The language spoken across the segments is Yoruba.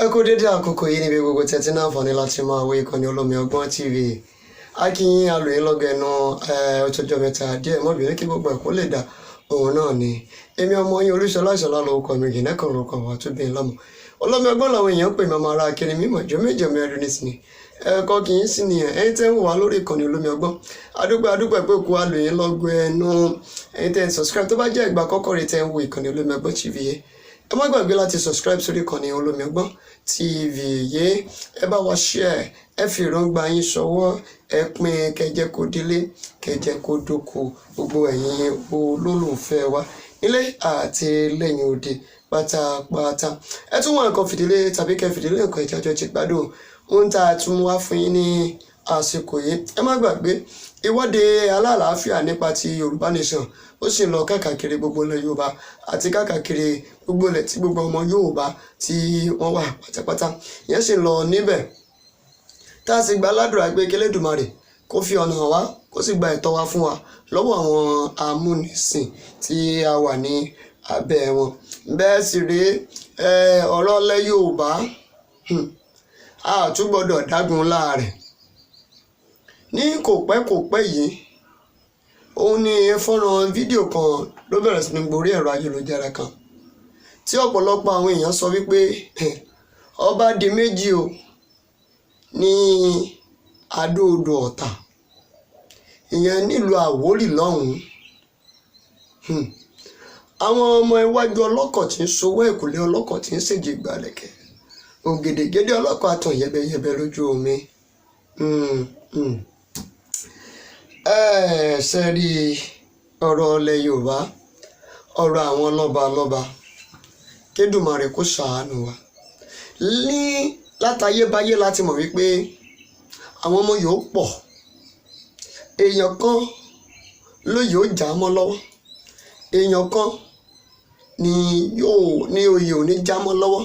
ẹ kú dédé àkókò yìí níbi gbogbo tẹ́tí náà fọ́ni láti máa wo ìkànnì Olómi Ọgbọ́n TV. Akínyìn alòyìn lọ́gẹ̀ẹ́nu ọjọ́jọ́ mẹ́ta díẹ̀ mọ́bìnrin kí gbogbo ẹ̀kọ́ lè dà òun náà ni. Èmi ọmọ yín Olúṣọlá Ìṣọ̀lá lórúkọ mi Gìnẹ́kan lórúkọ wa tó bí n lọ́mọ. Olómi Ọgbọ́n làwọn èèyàn pè mọ́ ara kiri mímọ̀ jọ méje mẹ́rin nísìnyí. Ẹ̀kọ́ kì í sí nìyẹn ẹ̀yin tẹ́ ń wà lórí ìkànnì Olómi Ọgbọ́n. Adúpẹ́ pé kú alòyìn lọ́gẹ̀ẹ́nu ẹ̀yin tẹ́ ń subscribe tó bá jẹ́ ìgbà àkọ́kọ́ rẹ̀ tẹ́ ń wo ìkànnì Olómi Ọgbọ́n TV yìí. Ẹ má gbàgbé láti subscribe sórí ìkànnì Olómi Ọgbọ́n TV yìí. Ẹ bá wa share, ẹ fi ìrọ̀ǹgbà yín ṣọwọ́, ẹ pín kẹjẹ kó délé kẹjẹ kó dóko gbogbo ẹ̀yin olólùfẹ́ wa nílé àti lẹ́yìn òde pátápátá. Ẹ tún wọn nǹkan fìdílé tàbí kẹ fìdílé nǹkan ìjájọ́ ti gbádùn ohun tá a tún wá fún yín ní àsìkò yìí. Ẹ má gbàgbé ìwọ́de alálàáfíà nípa ti Yorùbá Nation ó sì ń lọ káàkiri gbogbo ilẹ̀ Yorùbá àti káàkiri gbogbo ilẹ̀ tí gbogbo ọmọ Yorùbá tí wọ́n wà pátápátá. Ìyẹn sì ń lọ níbẹ̀ tá a sì gba aládùúrà pé kí Elédùmarè kó fi ọ̀nà hàn wá kó sì gba ẹ̀tọ́ wa fún wa lọ́wọ́ àwọn amúnisìn tí a wà ní abẹ́ wọn. Bẹ́ẹ̀ sì rèé ọ̀rọ̀ ilẹ̀ Yorùbá a tún gbọ́dọ̀ dágun láàrẹ̀. Ní kò pẹ́ yìí òun ni fọ́nrán fídíò kan ló bẹ̀rẹ̀ sí ní gborí ẹ̀rọ ayélujára kan tí ọ̀pọ̀lọpọ̀ àwọn èèyàn sọ wípé ọba di méjì o ní Adó-Odò Ọ̀tà ìyẹn nílùú Àwórì lọ́hùn-ún. Àwọn ọmọ iwájú ọlọ́kọ̀ tí ń sowó ìkùlé ọlọ́kọ̀ tí ń ṣèjì gbàlẹ̀kẹ̀ ògèdègèdè ọlọ́kọ̀ àtàn yẹbẹyẹbẹ lójú omi. Ṣe rí ọ̀rọ̀ ilẹ̀ Yorùbá ọ̀rọ̀ àwọn lọ́balọ́ba k'Édùmarè kó ṣàánú wa. Ní látayébáyé láti mọ̀ wípé àwọn ọmọ yóò pọ̀ èèyàn kan ló yóò já mọ́ lọ́wọ́ èèyàn kan ní oyè ò ní já mọ́ lọ́wọ́.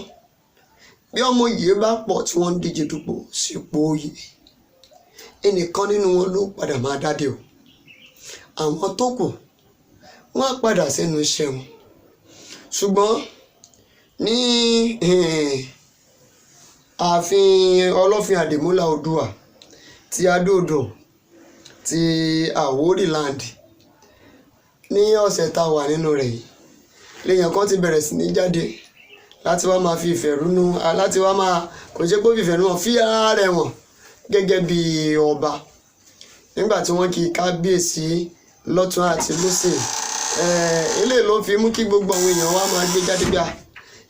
Bí ọmọ yìí bá pọ̀ tí wọ́n ń díje dupò sípò oyè ẹnìkan nínú wọn ló padà máa dádé o. Àwọn tó kù wọ́n á padà sẹ́nu iṣẹ́ wọn. Ṣùgbọ́n ní ààfin Ọlọ́fin Àdìmúlà Oòduà ti Adó-Odò ti Àwórì land ní ọ̀sẹ̀ tá a wà nínú rẹ̀ yìí lèèyàn kan ti bẹ̀rẹ̀ sí ní jáde láti wá máa fi ìfẹ̀rúnú láti wá máa kò ṣe pé ìfẹ̀rúnú fi ara rẹ̀ wọ̀n gẹ́gẹ́ bí ọba nígbà tí wọ́n kí kábíyèsí lọ́tún àti lósì. Eléyìí ló fi mú kí gbogbo àwọn èèyàn wá máa gbé jáde gbà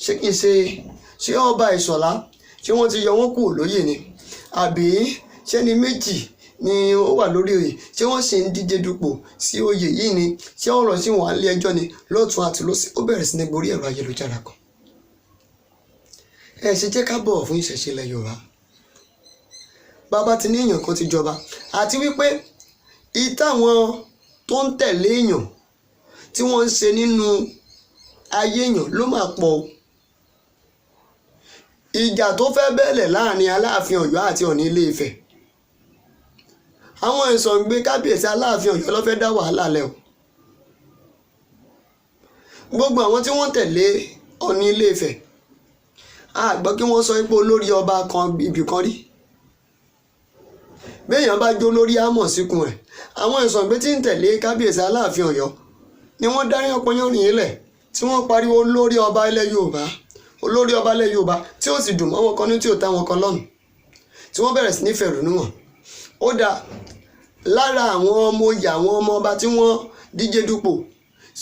ṣé kìí ṣe ọba Ìṣọ̀lá ṣé wọ́n ti yọ wọ́n kúrò lóyè ni àbí ṣé ni méjì ni ó wà lórí oyè ṣé wọ́n sì ń díje dupò sí oyè yìí ni ṣé ọ̀rọ̀ sí wọn ilé ẹjọ́ ni lọ́tún àti lósì. Ó bẹ̀rẹ̀ sí ní borí ẹ̀rọ ayélujára kan. Ẹ ṣe jẹ́ ká bọ̀wọ̀ fún ìṣẹ̀ṣe ilẹ̀ Yorùbá. Bàbá ti ní èèyàn kan ti jọba àti wípé ìtàwọn tó ń tẹ̀lé èèyàn tí wọ́n ń ṣe nínú ayé èèyàn ló máa pọ̀ o. Ìjà tó fẹ́ bẹ́ẹ̀lẹ̀ láàrin Aláàfin Ọ̀yọ́ àti Ọọ̀ni Ilé Ifẹ̀ àwọn ìsọ̀ǹgbé kábíyèsí Aláàfin Ọ̀yọ́ ló fẹ́ dá wàhálà lẹ̀ o. Gbogbo àwọn tí wọ́n tẹ̀lé Ọọ̀ni Ilé Ifẹ̀ a gbọ́ kí wọ́n sọ pé olórí ọba kan ibì kan rí. Béèyàn bá jó lórí àmọ̀ síkùn rẹ̀. Àwọn ìsọ̀ǹgbé tí ń tẹ̀lé kábíyèsí Aláàfin Ọ̀yọ́ ni wọ́n dárí ọpọnyọ́rìn ilẹ̀ tí wọ́n pariwo olórí ọba ilẹ̀ Yorùbá olórí ọba ilẹ̀ Yorùbá tí ó sì dùn mọ́ wọn kan ní tí ò tá wọn kan lọ́rùn tí wọ́n bẹ̀rẹ̀ sí ní fẹ̀rùnú wọn. Ó dá lára àwọn ọmọ oyè àwọn ọmọ ọba tí wọ́n díje dupò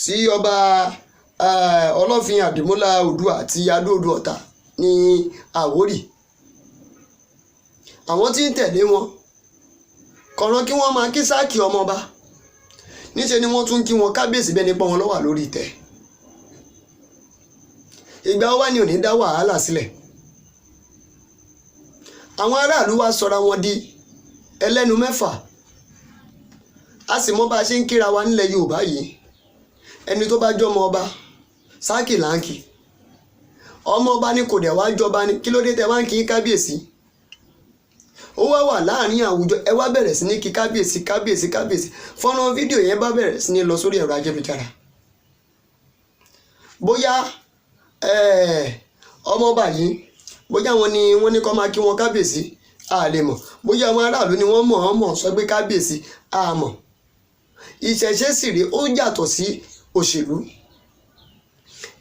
sí ọba Ọlọ́fin Àdìmúlà Oòduà àti Adó-Odò Ọ̀tà ní Àwórì. Àwọn tí ń tẹ̀lé wọn kọ̀ọ̀ràn kí wọ́n máa kí sáàkì ọmọọba níṣẹ́ ni wọ́n tún kí wọn kábíyèsí bẹ́ẹ̀ nípa wọn lọ́wọ́ lórí ìtẹ́. Ìgbà wá ni ò ní dá wàhálà sílẹ̀. Àwọn aráàlú wa sọra wọn di ẹlẹ́nu mẹ́fà. A sì mọ bá a ṣe ń kíra wa nílẹ̀ Yorùbá yìí. Ẹni tó bá jọmọ ọba sáàkì láǹkì ọmọ ọba ni kò dẹ̀ wá jọba ni kí ló dé tẹ wá ń kí kábíyèsí. Ó wá wà láàrin àwùjọ ẹ wá bẹ̀rẹ̀ sí ní kí kábíyèsí. Fọ́nrán fídíò yẹn bá bẹ̀rẹ̀ sí ní lọ sórí ẹ̀rọ ayélujára. Bóyá ọmọọba yìí bóyá wọn ni wọ́n ní kó máa kí wọn kábíyèsí a lè mọ̀, bóyá àwọn aráàlú ni wọ́n mọ̀ sọ pé kábíyèsí a mọ̀. Ìṣẹ̀ṣe sì rèé ó yàtọ̀ sí òṣèlú.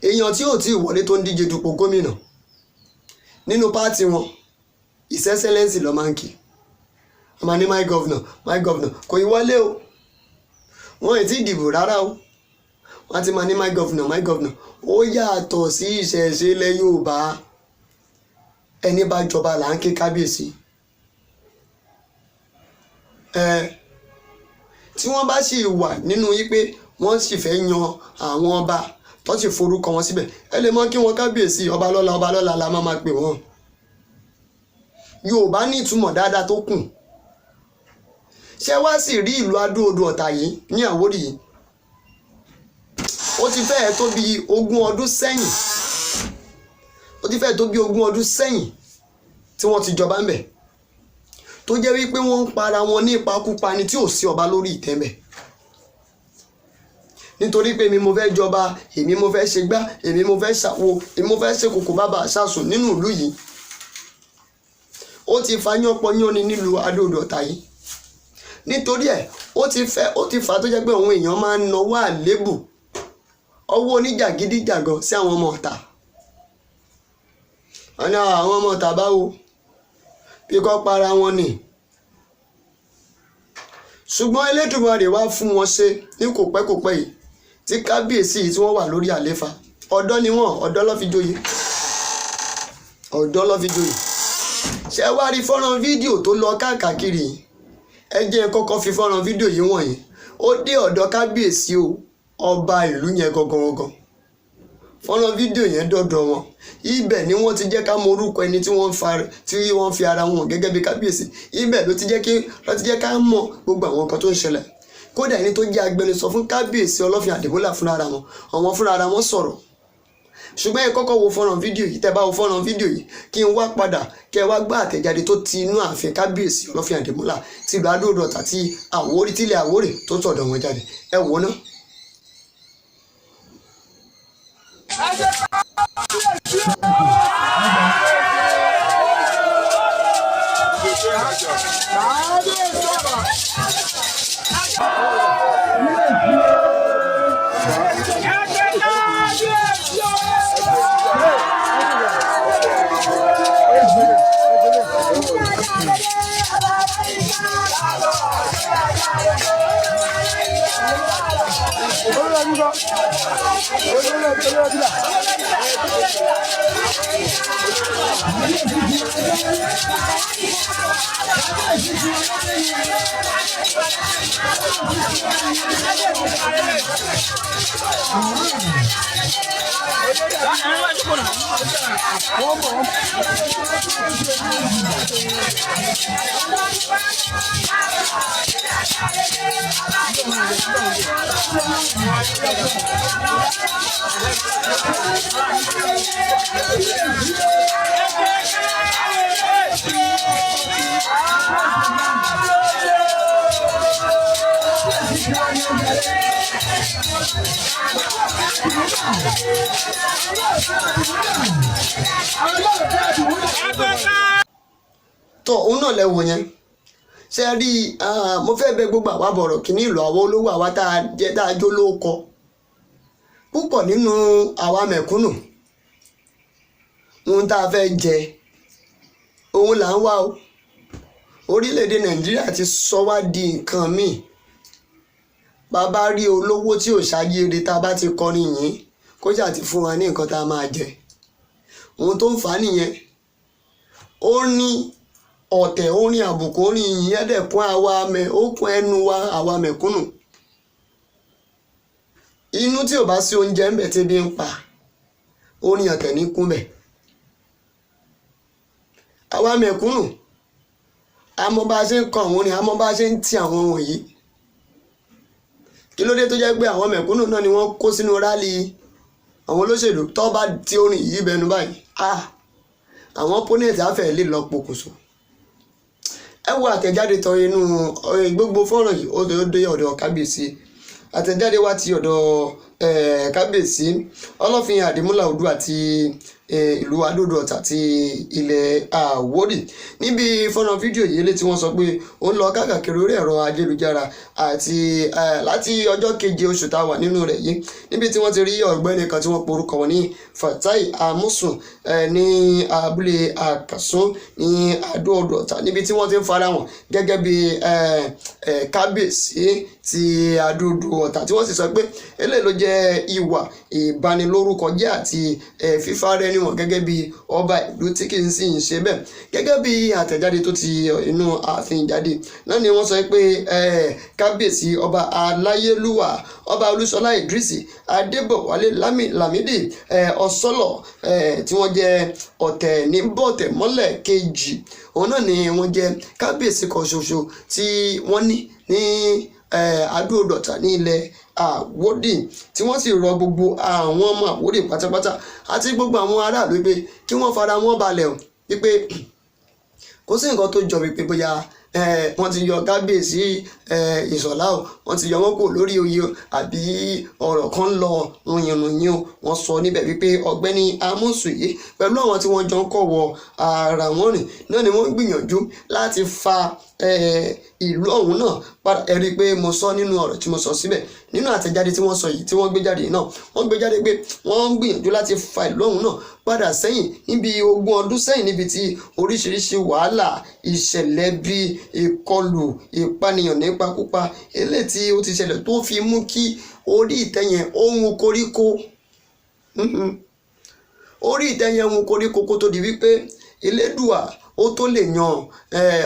Èèyàn tí ò tí ì wọlé tó ń díje dupò gómìnà nínú pátì wọn His Excellency ló máa ń kí, wọ́n máa ní my governor kò í wọlé o, wọ́n ì tí ì dìbò rárá o, wọ́n ti máa ní my governor ó yàtọ̀ sí ìṣẹ̀ṣe ilẹ̀ Yorùbá. Ẹni bá jọba là ń ké kábíyèsí. Tí wọ́n bá sì wà nínú yí pé wọ́n sì fẹ́ yan àwọn ọba tó sì forúkọ wọn síbẹ̀, ẹ lè mọ kí wọn kábíyèsí ọba lọ́la la máa pè wọ́n. Yorùbá ní ìtumọ̀ dáadáa tó kù. Ṣé wá sì rí ìlú Adó-Odò Ọ̀tà yìí ní Àwórì yìí, ó ti fẹ́ẹ̀ tó bí 20 ọdún sẹ́yìn, tí wọ́n ti jọba ńbẹ̀, tó jẹ́ wípé wọ́n ń para wọn ní ìpakúpani tí ò sí ọba lórí ìtẹ́ ńbẹ̀. Nítorí pé èmi mo fẹ́ jọba, èmi mo fẹ́ ṣe gbá, èmi mo fẹ́ ṣàwo, èmi mo fẹ́ ṣe kòkò bàbà ṣàsùn nínú ìlú yìí. Ó ti fa yánpọnyán ni nílùú Adó-Odò Ọ̀tà yìí. Nítorí ẹ̀ ó ti fà tó jẹ́ pé àwọn èèyàn máa ń nawọ́ àlébù, ọwọ́ oníjàgídíjàgan sí àwọn ọmọ Ọ̀tà. Wọ́n ní àwọn ọmọ Ọ̀tà báwo bí kò para wọn ni. Ṣùgbọ́n Elédùmarè wá fún wọn ṣe ní kò pẹ́ yìí tí kábíyèsí tí wọ́n wà lórí àléfà. Ọ̀dọ́ ni wọ́n, ọ̀dọ́ ló fi joyè. Ṣé wá rí fọ́nrán fídíò tó lọ káàkiri? Ẹ jẹ́ kọ́kọ́ fi fọ́nrán fídíò yìí wọ̀nyí. Ó dé ọ̀dọ̀ kábíyèsí o, ọba ìlú yẹn gangan. Fọ́nrán fídíò yẹn dọ̀dọ̀ wọn. Ibẹ̀ ni wọ́n ti jẹ́ ká mọ orúkọ ẹni tí wọ́n fi ara wọn gẹ́gẹ́ bí kábíyèsí. Ibẹ̀ ló ti jẹ́ ká mọ gbogbo àwọn nǹkan tó ń ṣẹlẹ̀. Kódà ẹni tó jẹ́ agbẹnusọ fún kábíyèsí Ọlọ́fin Àdìmúlà fúnra wọn sọ̀rọ̀. Ṣùgbọ́n ẹ kọ́kọ́ wo fọ́nrán fídíò yìí. Tẹ́ bá wo fọ́nrán fídíò yìí kí n wá padà kẹ́ wá gbọ́ àtẹ̀jáde tó ti inú ààfin kábíyèsí Ọlọ́fin Àdìmúlà ti ìlú Adó-Odò Ọ̀tà ti Àwórì tílẹ̀ Àwórì tó tọ̀dọ̀ wọn jáde. Ẹ wò ná. Tó òun náà lẹ wò yẹn. Ṣé rí mo fẹ́ bẹ gbogbo àwa bọ̀rọ̀ kìíní ìlú àwa olówó àwa tá a jó lóko púpọ̀ nínú àwa mẹ̀kúnnù. Ohun tá a fẹ́ jẹ òun là ń wá o. Orílẹ̀-èdè Nàìjíríà ti sọ wá di nǹkan míì. Bàbá rí olówó tí ò ṣàyèrè tá a bá ti kọrin yìí kó jà ti fún wa ní nǹkan tá a máa jẹ. Ohun tó ń fà á nìyẹn. Ó ní ọ̀tẹ̀, ó ní àbùkù, ó ní ìyìn ẹ̀dẹ̀kún ó kún ẹnu wa àwa mẹ̀kúnnù. Inú tí ò bá sí oúnjẹ ńbẹ̀ tí ebi ń pa, ó ní ọ̀tẹ̀ ní kúnbẹ̀. Àwa mẹ̀kúnnù àmọ́ bá a ṣe ń kọ àwọn orin, àmọ́ bá a ṣe ń ti àwọn wọ̀nyí. Kí ló dé tó jẹ́ pé àwọn mẹ̀kúnnù náà ni wọ́n kó sínú rálì àwọn olóṣèlú tó bá ti orin yìí bẹnu báyìí? Àwọn opponent afẹ́ lè lọ pokùnso. Ẹ wo àtẹ̀jáde tọ inú gbogbo fọ́nrán yìí ó dé ọ̀dọ̀ kábíyèsí. Àtẹ̀jáde wá ti ọ̀dọ̀ kábíyèsí Ọlọ́fin Àdìmúlà Oòduà àti ìlú Adó-Ọ̀tà ti ilẹ̀ Àwórì. Níbi fọ́nrán fídíò yìí létí wọ́n sọ pé ó ń lọ káàkiri orí ẹ̀rọ ayélujára àti láti ọjọ́ 7 oṣù tá a wà nínú rẹ̀ yìí, níbi tí wọ́n ti rí ọ̀gbẹ́ni kan tí wọ́n porúkọ wọn ní Fatai Amusun ní abúlé Àkàsún ní Adó-Ọ̀tà, níbi tí wọ́n ti ń fara wọn gẹ́gẹ́ bí kábíyèsí ti Adó-Ọ̀tà, tí wọ́n sì sọ pé eléyìí ló jẹ́ ìwà ìbanilórúkọjẹ́ àti fífárẹ́ni wọn gẹ́gẹ́ bí ọba ìlú tí kì í sì ń ṣe bẹ́ẹ̀. Gẹ́gẹ́ bí àtẹ̀jáde tó ti inú ààfin jáde náà ni wọ́n sọ pé kábíyèsí ọba aláyélúwà ọba Olúṣọlá Ìdírísì Adébọ̀wálé Lámídì Ọ̀sọ́lọ̀ tí wọ́n jẹ́ ọ̀tẹ̀níbọ̀tẹ̀mọ́lẹ̀ kejì, òun náà ni wọ́n jẹ́ kábíyèsí kan ṣoṣo tí wọ́n ní Adó-Ọ̀tà ní ilẹ̀ Àwórì, tí wọ́n sì rọ gbogbo àwọn ọmọ Àwórì pátápátá àti gbogbo àwọn aráàlú pé kí wọ́n fara wọn balẹ̀ o, wípé kò sí nǹkan tó jọ wípé bóyá wọ́n ti yọ kábíyèsí Ìṣọ̀lá o, wọ́n ti yọ wọ́n kò lórí oyè o, àbí ọ̀rọ̀ kan lọ ròyìnròyìn o. Wọ́n sọ níbẹ̀ wípé ọ̀gbẹ́ni Amusun yìí pẹ̀lú àwọn tí wọ́n jọ ń kọ̀wọ̀ ara wọn rìn náà ni wọ́n gbìyànjú láti fa ìlú ọ̀hún náà padà. Ẹ rí i pé mo sọ nínú ọ̀rọ̀ tí mo sọ síbẹ̀ nínú àtẹ̀jáde tí wọ́n sọ yìí tí wọ́n gbé jáde náà, wọ́n gbé jáde pé wọ́n ń gbìyànjú láti fa ìlú ọ̀hún náà padà sẹ́yìn níbi 20 ọdún sẹ́yìn, níbi tí oríṣiríṣi wàhálà ìṣẹ̀lẹ̀ bíi ìkọlù ìpànìyàn nípakúpa eléyìí tí ó ti ṣẹlẹ̀ tó fi mú kí orí ìtẹ́ yẹn ohun koríko orí ìtẹ́ yẹn ohun koríko kó tó di wípé Elédùà ó tó lè yan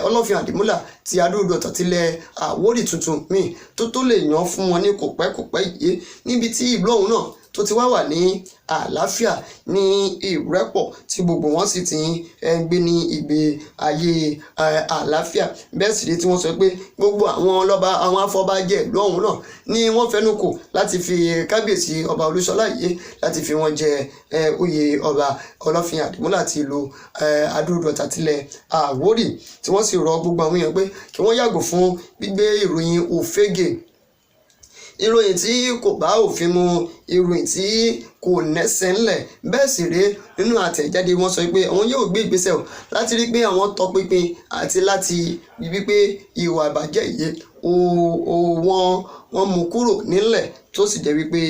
Ọlọ́fin Àdìmúlà ti Adó-Ọ̀tà tilẹ̀ Àwórì tuntun míì tó lè yan fún wọn ní kòpẹ́kòpẹ́ yìí, níbi tí ìlú ọ̀hún náà tó ti wá wà ní àlàáfíà ní ìrẹ́pọ̀ tí gbogbo wọn sì ti ń gbé ní ìgbé ayé àlàáfíà. Bẹ́ẹ̀ sì ni tí wọ́n sọ pé gbogbo àwọn ọlọ́ba àwọn afọbajẹ ìlú ọ̀hún náà ni wọ́n fẹnu kò láti fi kábíyèsí ọba Olúṣọlá yìí láti fi wọn jẹ oyè ọba Ọlọ́fin Àdìmúlà ti ìlú Adó-Ọ̀tà tilẹ̀ Àwórì, tí wọ́n sì rọ gbogbo àwọn èèyàn pé kí wọ́n yàgò fún gbígbé ìròyìn òfégè, ìròyìn tí kò bá òfin mu, ìròyìn tí kò nẹ́sẹ̀ ńlẹ̀. Bẹ́ẹ̀ sì rèé nínú àtẹ̀jáde wọ́n sọ pé àwọn yóò gbé ìgbésẹ̀ láti rí pé àwọn tọpinpin àti láti rí wípé ìwà ìbàjẹ́ yìí wọ́n mú kúrò nílẹ̀, tó sì jẹ́ wípé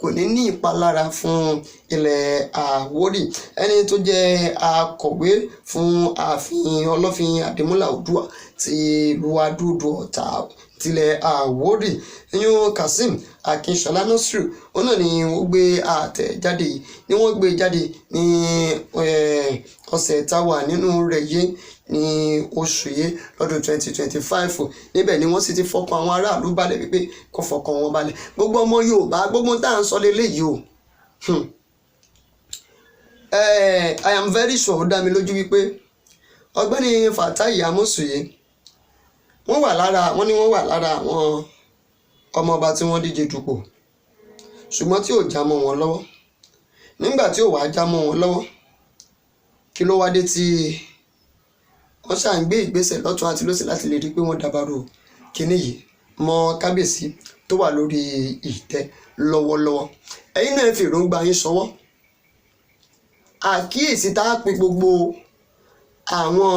kò ní ní ìpalára fún ilẹ̀ Àwórì. Ẹni tó jẹ́ akọ̀wé fún ààfin Ọlọ́fin Àdìmúlà Oòduà ti ìlú Adó-Ọ̀tà tilẹ̀ Àwórì, ìyún Kazeem Akínṣọlá Nasiru, òun náà ni ó gbé àtẹ̀jáde yìí ni wọ́n gbé jáde ní ọ̀sẹ̀ tá a wà nínú rẹ̀ yìí ní oṣù yìí lọ́dún 2025. Níbẹ̀ ni wọ́n sì ti fọkàn àwọn aráàlú balẹ̀ wípé kó fọkàn wọn balẹ̀. Gbogbo ọmọ Yorùbá gbogbo tá à ń sọ lélẹ́yìí o, I am very sure, ó dá mi lójú wípé ọ̀gbẹ́ni Fatai Amusun yìí wọ́n wà lára àwọn ọmọọba tí wọ́n díje dupò, ṣùgbọ́n tí ò já mọ́ wọn lọ́wọ́. Nígbà tí ò wá já mọ́ wọn lọ́wọ́, kí ló wá dé tí wọ́n ṣà ń gbé ìgbésẹ̀ lọ́tún àti lósì láti lè rí pé wọ́n dàbàrò kíní yìí mọ́ kábíyèsí tó wà lórí ìtẹ́ lọ́wọ́lọ́wọ́. Ẹ̀yin náà fi èròǹgbà yín ṣọwọ́. Àkíyèsí tá a pe gbogbo àwọn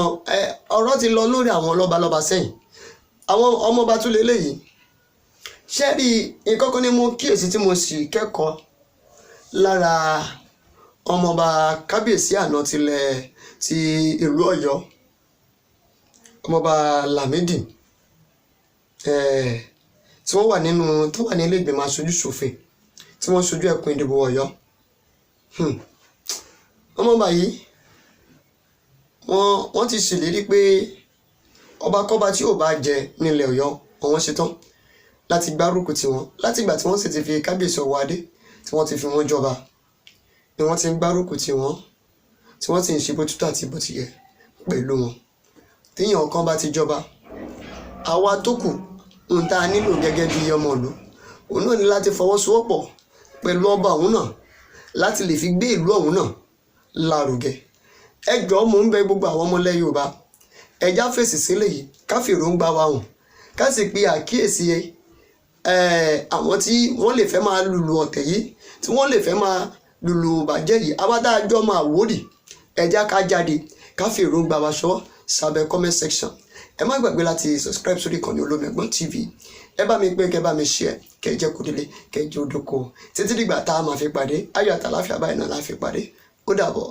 ọ̀rọ̀ ti lọ lórí àwọn lọ́balọ́ba sẹ́yìn, àwọn ọmọọba tún lélẹ́yìí. Ṣé rí nǹkan kan ni mo kíyèsí tí mo sì kẹ́kọ̀ọ́ lára ọmọọba kábíyèsí àná ti ìlú Ọ̀yọ́, ọmọọba Lámídì tí wọ́n wà tó wà ní ilé ìgbìmọ̀ aṣojú-ṣòfin tí wọ́n ṣojú ẹkùn ìdìbò Ọ̀yọ́. Ọmọọba yìí wọ́n ti ṣèlérí pé ọbakọ́ba tí ò bá jẹ nílẹ̀ Ọ̀yọ́ àwọn ṣetán láti gbárùkù tì wọ́n. Látìgbà tí wọ́n sì ti fi kábíyèsí ọwọ́ adé tí wọ́n ti fi wọ́n jọba ni wọ́n ti ń gbárùkù tì wọ́n, tí wọ́n sì ń ṣe bó tútù àti bó ti yẹ pẹ̀lú wọn. Téèyàn kan bá ti jọba, àwa tó kù ohun tá a nílò gẹ́gẹ́ bí ọmọ ìlú òun náà ni láti fọwọ́sowọ́pọ̀ pẹ̀lú ọba ọ̀hún náà láti lè fi gbé ìlú ọ̀hún náà lárugẹ. Ẹ jọ̀ọ́ mò ń bẹ gbogbo àwọn ọmọ ilẹ̀ Yorùbá, ẹja fèsì sílẹ̀ yìí ká fi èròǹgbà wa hàn, ká sì pe àkíyèsí àwọn tí wọ́n lè fẹ́ máa lùlù ọ̀tẹ̀ yìí tí wọ́n lè fẹ́ máa lùlù bàjẹ́ yìí abádájọ́ máa wòrì ẹja ká jáde ká fi èròǹgbà wa ṣọwọ́ sábẹ́ comment section. Ẹ má gbàgbé láti subscribe sórí ìkànnì Olómi Ọgbọ́n TV. Ẹ bá mi pé kẹ́ bá mi share kẹ́ jẹ́ kó délé kẹ́ jẹ́ odoko títí dìgbà tá a máa fi pàdé ayọ̀ àtàláfíà báyìí náà la fi pàdé ó dàbọ̀.